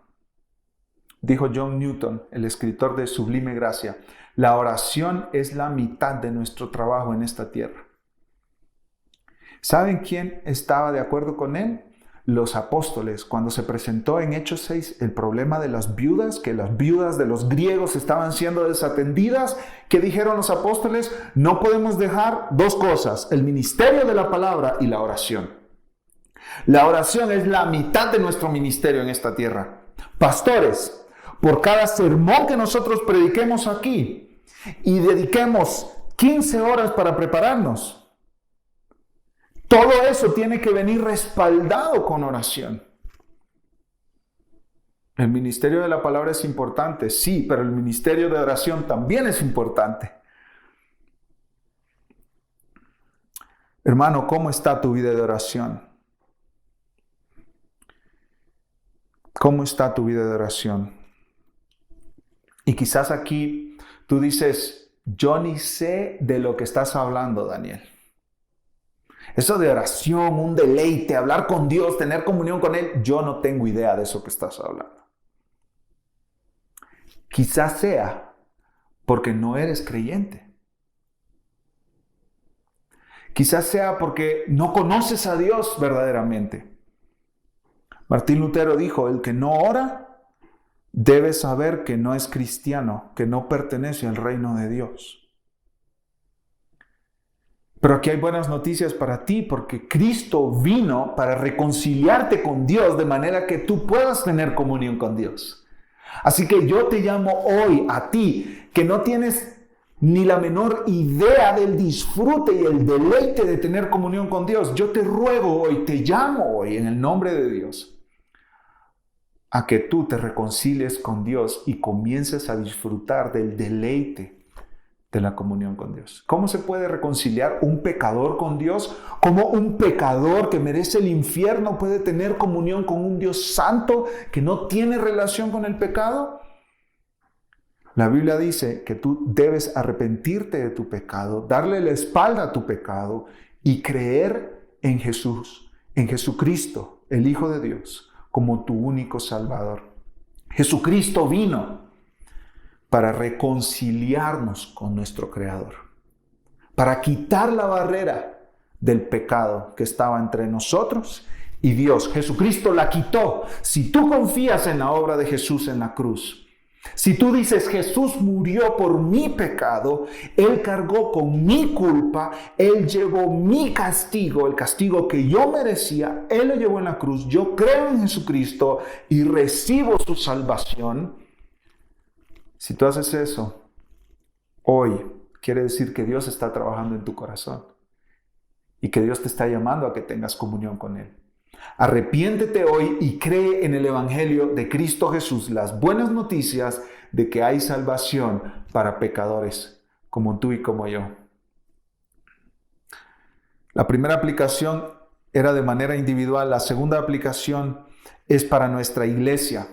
dijo John Newton, el escritor de Sublime Gracia, la oración es la mitad de nuestro trabajo en esta tierra. ¿Saben quién estaba de acuerdo con él? los apóstoles, cuando se presentó en Hechos 6 el problema de las viudas, que las viudas de los griegos estaban siendo desatendidas, ¿qué dijeron los apóstoles? No podemos dejar dos cosas, el ministerio de la palabra y la oración. La oración es la mitad de nuestro ministerio en esta tierra. Pastores, por cada sermón que nosotros prediquemos aquí y dediquemos 15 horas para prepararnos, todo eso tiene que venir respaldado con oración. El ministerio de la palabra es importante, sí, pero el ministerio de oración también es importante. Hermano, ¿cómo está tu vida de oración? ¿Cómo está tu vida de oración? Y quizás aquí tú dices, yo ni sé de lo que estás hablando, Daniel. Eso de oración, un deleite, hablar con Dios, tener comunión con Él, yo no tengo idea de eso que estás hablando. Quizás sea porque no eres creyente. Quizás sea porque no conoces a Dios verdaderamente. Martín Lutero dijo, el que no ora debe saber que no es cristiano, que no pertenece al reino de Dios. Pero aquí hay buenas noticias para ti, porque Cristo vino para reconciliarte con Dios de manera que tú puedas tener comunión con Dios. Así que yo te llamo hoy a ti, que no tienes ni la menor idea del disfrute y el deleite de tener comunión con Dios. Yo te ruego hoy, te llamo hoy en el nombre de Dios, a que tú te reconcilies con Dios y comiences a disfrutar del deleite de la comunión con Dios. ¿Cómo se puede reconciliar un pecador con Dios? ¿Cómo un pecador que merece el infierno puede tener comunión con un Dios santo que no tiene relación con el pecado? La Biblia dice que tú debes arrepentirte de tu pecado, darle la espalda a tu pecado y creer en Jesús, en Jesucristo, el Hijo de Dios, como tu único Salvador. Jesucristo vino para reconciliarnos con nuestro Creador, para quitar la barrera del pecado que estaba entre nosotros y Dios. Jesucristo la quitó. Si tú confías en la obra de Jesús en la cruz, si tú dices, Jesús murió por mi pecado, Él cargó con mi culpa, Él llevó mi castigo, el castigo que yo merecía, Él lo llevó en la cruz, yo creo en Jesucristo y recibo su salvación. Si tú haces eso, hoy quiere decir que Dios está trabajando en tu corazón y que Dios te está llamando a que tengas comunión con Él. Arrepiéntete hoy y cree en el Evangelio de Cristo Jesús, las buenas noticias de que hay salvación para pecadores como tú y como yo. La primera aplicación era de manera individual, la segunda aplicación es para nuestra iglesia.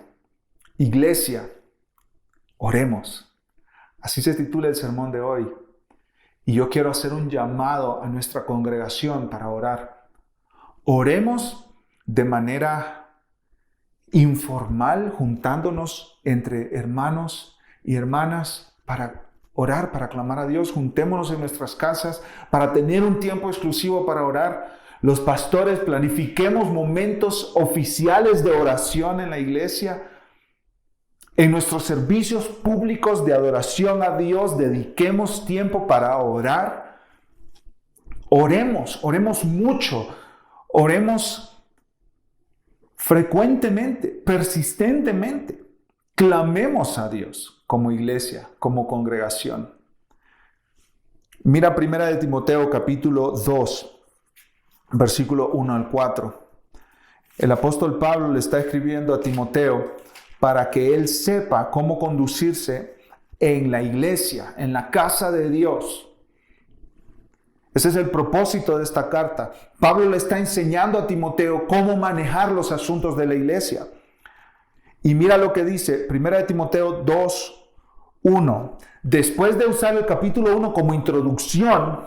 Iglesia, oremos. Así se titula el sermón de hoy. Y yo quiero hacer un llamado a nuestra congregación para orar. Oremos de manera informal, juntándonos entre hermanos y hermanas para orar, para clamar a Dios. Juntémonos en nuestras casas para tener un tiempo exclusivo para orar. Los pastores planifiquemos momentos oficiales de oración en la iglesia. En nuestros servicios públicos de adoración a Dios, dediquemos tiempo para orar. Oremos mucho, oremos frecuentemente, persistentemente. Clamemos a Dios como iglesia, como congregación. Mira 1 Timoteo capítulo 2, versículo 1 al 4. El apóstol Pablo le está escribiendo a Timoteo para que él sepa cómo conducirse en la iglesia, en la casa de Dios. Ese es el propósito de esta carta. Pablo le está enseñando a Timoteo cómo manejar los asuntos de la iglesia. Y mira lo que dice 1 Timoteo 2, 1. Después de usar el capítulo 1 como introducción,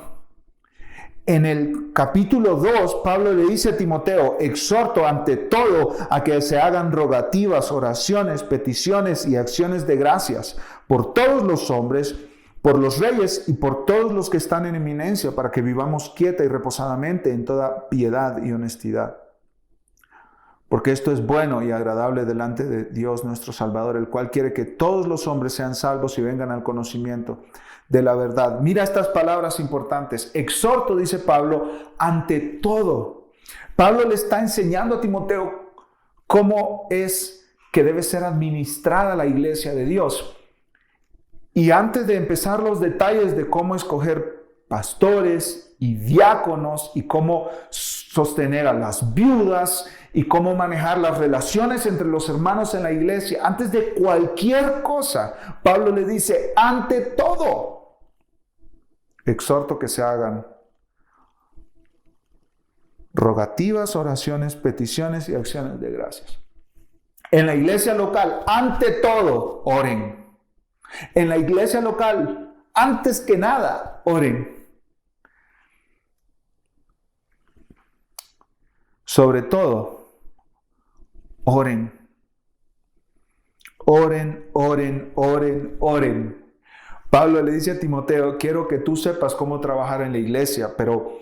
en el capítulo 2, Pablo le dice a Timoteo, exhorto ante todo a que se hagan rogativas, oraciones, peticiones y acciones de gracias por todos los hombres, por los reyes y por todos los que están en eminencia, para que vivamos quieta y reposadamente en toda piedad y honestidad. porque esto es bueno y agradable delante de Dios nuestro Salvador, el cual quiere que todos los hombres sean salvos y vengan al conocimiento de la verdad. Mira estas palabras importantes. Exhorto, dice Pablo, ante todo. Pablo le está enseñando a Timoteo cómo es que debe ser administrada la iglesia de Dios. Y antes de empezar los detalles de cómo escoger pastores y diáconos y cómo sostener a las viudas y cómo manejar las relaciones entre los hermanos en la iglesia, antes de cualquier cosa, Pablo le dice, ante todo, exhorto que se hagan rogativas, oraciones, peticiones y acciones de gracias. En la iglesia local, ante todo, oren. En la iglesia local, antes que nada, oren. Sobre todo, oren. Oren, oren, oren, oren. Pablo le dice a Timoteo, quiero que tú sepas cómo trabajar en la iglesia, pero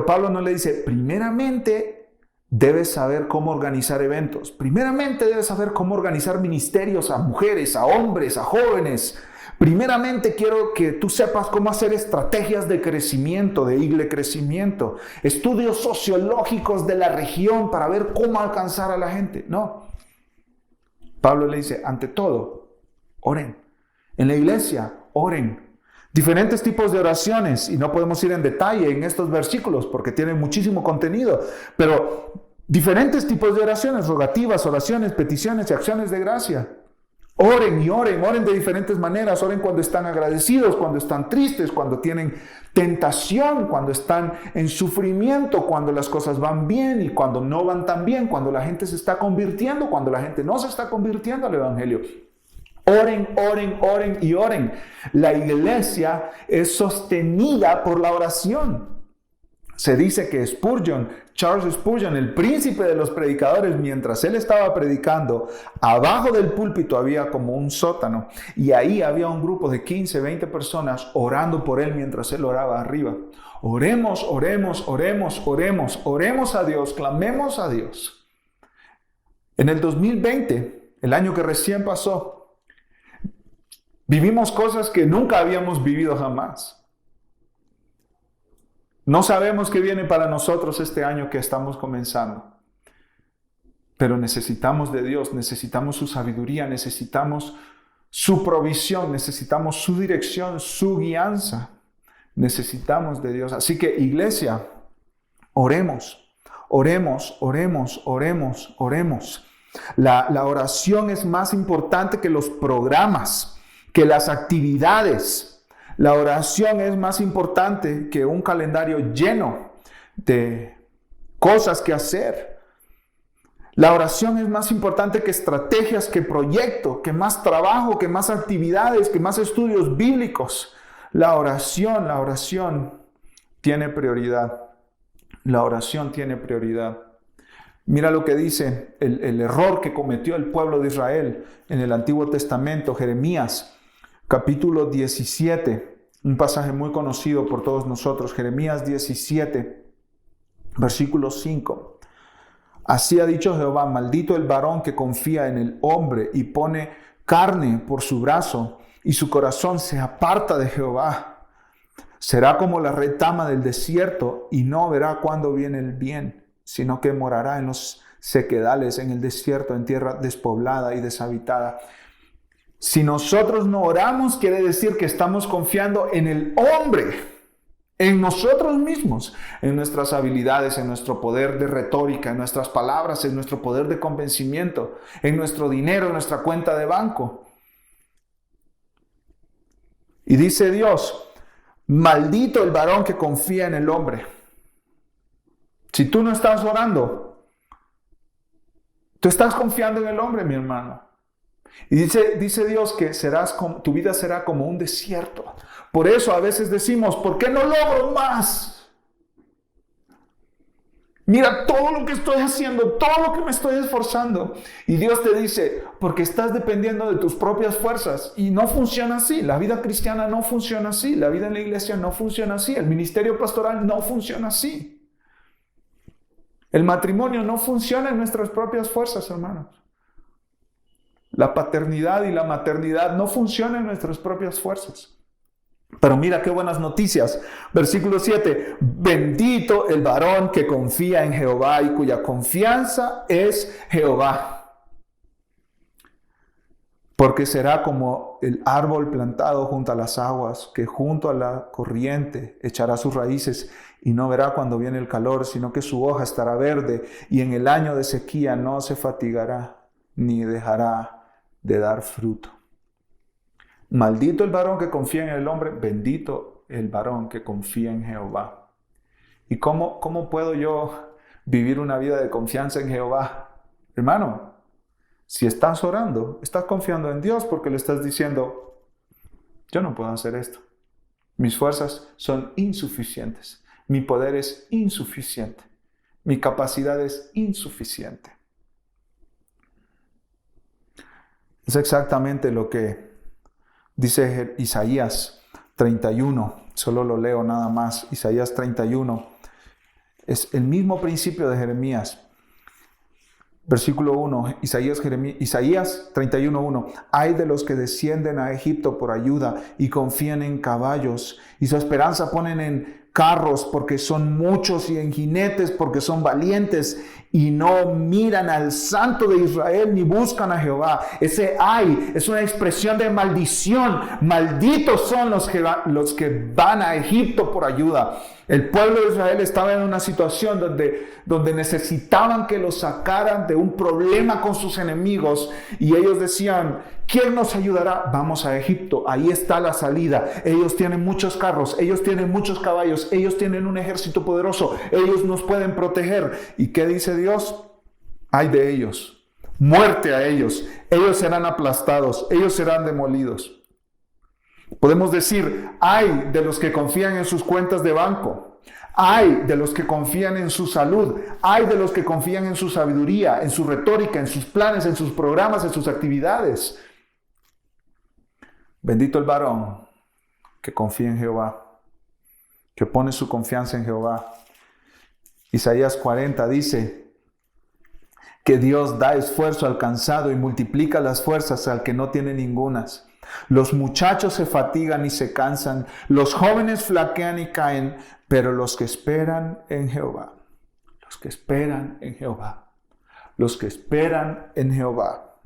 Pablo no le dice, primeramente debes saber cómo organizar eventos. Primeramente debes saber cómo organizar ministerios a mujeres, a hombres, a jóvenes. Primeramente quiero que tú sepas cómo hacer estrategias de crecimiento, de crecimiento, estudios sociológicos de la región para ver cómo alcanzar a la gente. No. Pablo le dice, ante todo, oren. En la iglesia, oren. Diferentes tipos de oraciones, y no podemos ir en detalle en estos versículos porque tienen muchísimo contenido, pero diferentes tipos de oraciones, rogativas, oraciones, peticiones y acciones de gracia. Oren y oren, oren de diferentes maneras, oren cuando están agradecidos, cuando están tristes, cuando tienen tentación, cuando están en sufrimiento, cuando las cosas van bien y cuando no van tan bien, cuando la gente se está convirtiendo, cuando la gente no se está convirtiendo al Evangelio. Oren, oren, oren y oren. La iglesia es sostenida por la oración. Se dice que Charles Spurgeon, el príncipe de los predicadores, mientras él estaba predicando, abajo del púlpito había como un sótano y ahí había un grupo de 15, 20 personas orando por él mientras él oraba arriba. Oremos, oremos, oremos, oremos, oremos a Dios, clamemos a Dios. En el 2020, el año que recién pasó, vivimos cosas que nunca habíamos vivido jamás. No sabemos qué viene para nosotros este año que estamos comenzando, pero necesitamos de Dios, necesitamos su sabiduría, necesitamos su provisión, necesitamos su dirección, su guianza, necesitamos de Dios. Así que iglesia, oremos, oremos, oremos, oremos, oremos. La oración es más importante que los programas, que las actividades. La oración es más importante que un calendario lleno de cosas que hacer. La oración es más importante que estrategias, que proyectos, que más trabajo, que más actividades, que más estudios bíblicos. La oración tiene prioridad. La oración tiene prioridad. Mira lo que dice el error que cometió el pueblo de Israel en el Antiguo Testamento, Jeremías. Capítulo 17, un pasaje muy conocido por todos nosotros, Jeremías 17, versículo 5. Así ha dicho Jehová, maldito el varón que confía en el hombre y pone carne por su brazo y su corazón se aparta de Jehová. Será como la retama del desierto y no verá cuándo viene el bien, sino que morará en los sequedales, en el desierto, en tierra despoblada y deshabitada. Si nosotros no oramos, quiere decir que estamos confiando en el hombre, en nosotros mismos, en nuestras habilidades, en nuestro poder de retórica, en nuestras palabras, en nuestro poder de convencimiento, en nuestro dinero, en nuestra cuenta de banco. Y dice Dios, maldito el varón que confía en el hombre. Si tú no estás orando, tú estás confiando en el hombre, mi hermano. Y dice Dios que tu vida será como un desierto. Por eso a veces decimos, ¿por qué no logro más? Mira todo lo que estoy haciendo, todo lo que me estoy esforzando. Y Dios te dice, porque estás dependiendo de tus propias fuerzas. Y no funciona así. La vida cristiana no funciona así. La vida en la iglesia no funciona así. El ministerio pastoral no funciona así. El matrimonio no funciona en nuestras propias fuerzas, hermanos. La paternidad y la maternidad no funcionan en nuestras propias fuerzas. Pero mira qué buenas noticias. Versículo 7. Bendito el varón que confía en Jehová y cuya confianza es Jehová. Porque será como el árbol plantado junto a las aguas, que junto a la corriente echará sus raíces y no verá cuando viene el calor, sino que su hoja estará verde y en el año de sequía no se fatigará ni dejará de dar fruto. Maldito el varón que confía en el hombre, bendito el varón que confía en Jehová. ¿Y cómo puedo yo vivir una vida de confianza en Jehová? Hermano, si estás orando, estás confiando en Dios porque le estás diciendo, yo no puedo hacer esto. Mis fuerzas son insuficientes. Mi poder es insuficiente. Mi capacidad es insuficiente. Es exactamente lo que dice Isaías 31. Solo lo leo nada más. Isaías 31. Es el mismo principio de Jeremías. Versículo 1, Isaías 31:1. Ay de los que descienden a Egipto por ayuda y confían en caballos y su esperanza ponen en carros porque son muchos y en jinetes porque son valientes y no miran al Santo de Israel ni buscan a Jehová. Ese ay es una expresión de maldición. Malditos son los que van a Egipto por ayuda. El pueblo de Israel estaba en una situación donde necesitaban que los sacaran de un problema con sus enemigos y ellos decían, ¿quién nos ayudará? Vamos a Egipto, ahí está la salida. Ellos tienen muchos carros, ellos tienen muchos caballos, ellos tienen un ejército poderoso, ellos nos pueden proteger. ¿Y qué dice Dios? Ay de ellos, muerte a ellos serán aplastados, ellos serán demolidos. Podemos decir, ay de los que confían en sus cuentas de banco, ay de los que confían en su salud, ay de los que confían en su sabiduría, en su retórica, en sus planes, en sus programas, en sus actividades. Bendito el varón que confía en Jehová, que pone su confianza en Jehová. Isaías 40 dice que Dios da esfuerzo al cansado y multiplica las fuerzas al que no tiene ningunas. Los muchachos se fatigan y se cansan, los jóvenes flaquean y caen, pero los que esperan en Jehová, los que esperan en Jehová, los que esperan en Jehová,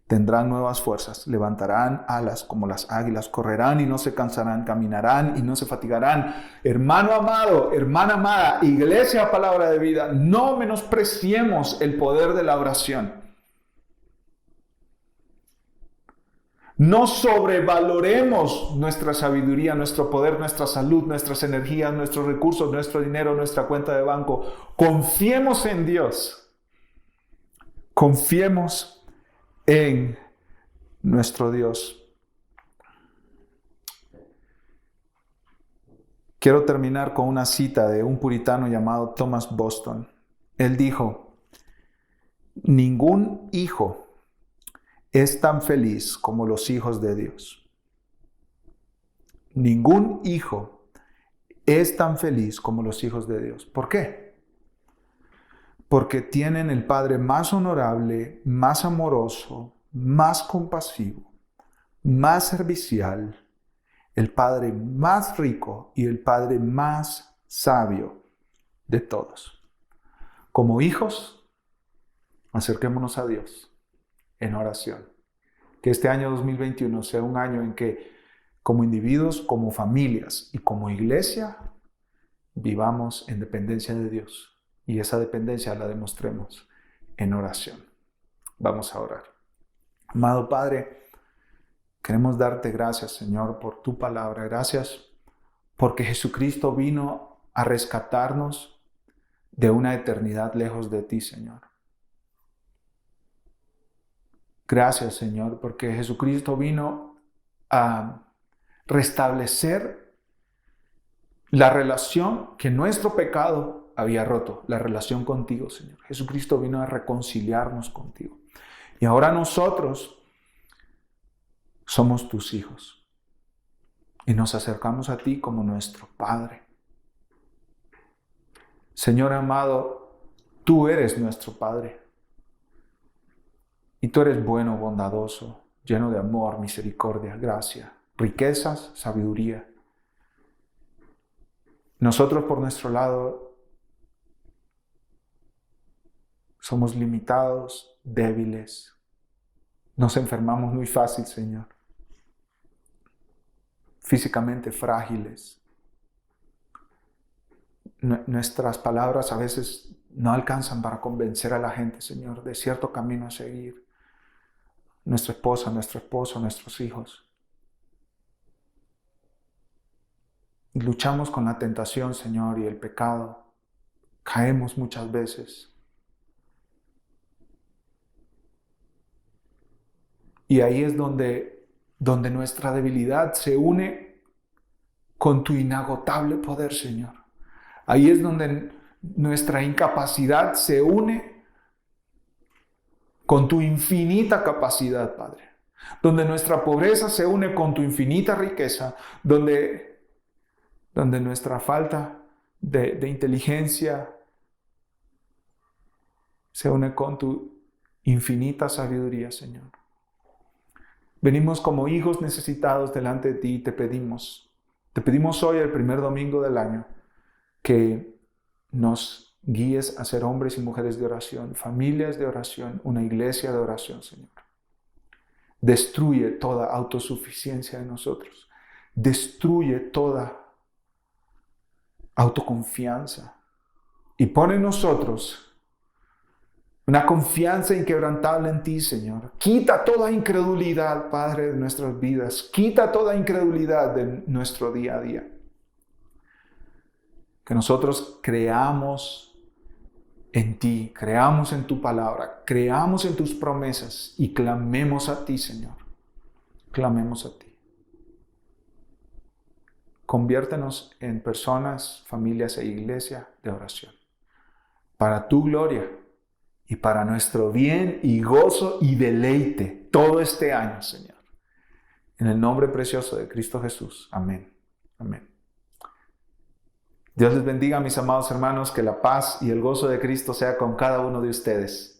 tendrán nuevas fuerzas, levantarán alas como las águilas, correrán y no se cansarán, caminarán y no se fatigarán. Hermano amado, hermana amada, iglesia, palabra de vida, no menospreciemos el poder de la oración. No sobrevaloremos nuestra sabiduría, nuestro poder, nuestra salud, nuestras energías, nuestros recursos, nuestro dinero, nuestra cuenta de banco. Confiemos en Dios. Confiemos en nuestro Dios. Quiero terminar con una cita de un puritano llamado Thomas Boston. Él dijo, ningún hijo es tan feliz como los hijos de Dios. Ningún hijo es tan feliz como los hijos de Dios. ¿Por qué? Porque tienen el Padre más honorable, más amoroso, más compasivo, más servicial, el Padre más rico y el Padre más sabio de todos. Como hijos, acerquémonos a Dios en oración. Que este año 2021 sea un año en que como individuos, como familias y como iglesia vivamos en dependencia de Dios y esa dependencia la demostremos en oración. Vamos a orar. Amado Padre, queremos darte gracias, Señor, por tu palabra. Gracias porque Jesucristo vino a rescatarnos de una eternidad lejos de ti, Señor. Gracias, Señor, porque Jesucristo vino a restablecer la relación que nuestro pecado había roto, la relación contigo, Señor. Jesucristo vino a reconciliarnos contigo. Y ahora nosotros somos tus hijos y nos acercamos a ti como nuestro Padre. Señor amado, Tú eres nuestro Padre. Y tú eres bueno, bondadoso, lleno de amor, misericordia, gracia, riquezas, sabiduría. Nosotros por nuestro lado somos limitados, débiles. Nos enfermamos muy fácil, Señor. Físicamente frágiles. Nuestras palabras a veces no alcanzan para convencer a la gente, Señor, de cierto camino a seguir. Nuestra esposa, nuestro esposo, nuestros hijos. Luchamos con la tentación, Señor, y el pecado. Caemos muchas veces. Y ahí es donde nuestra debilidad se une con tu inagotable poder, Señor. Ahí es donde nuestra incapacidad se une con tu infinita capacidad, Padre. Donde nuestra pobreza se une con tu infinita riqueza. Donde nuestra falta de inteligencia se une con tu infinita sabiduría, Señor. Venimos como hijos necesitados delante de ti y te pedimos hoy, el primer domingo del año, que nos guíes a ser hombres y mujeres de oración, familias de oración, una iglesia de oración, Señor. Destruye toda autosuficiencia de nosotros. Destruye toda autoconfianza. Y pone en nosotros una confianza inquebrantable en ti, Señor. Quita toda incredulidad, Padre, de nuestras vidas. Quita toda incredulidad de nuestro día a día. Que nosotros creamos en ti, creamos en tu palabra, creamos en tus promesas y clamemos a ti, Señor. Clamemos a ti. Conviértenos en personas, familias e iglesia de oración. Para tu gloria y para nuestro bien y gozo y deleite todo este año, Señor. En el nombre precioso de Cristo Jesús. Amén. Amén. Dios les bendiga, mis amados hermanos, que la paz y el gozo de Cristo sea con cada uno de ustedes.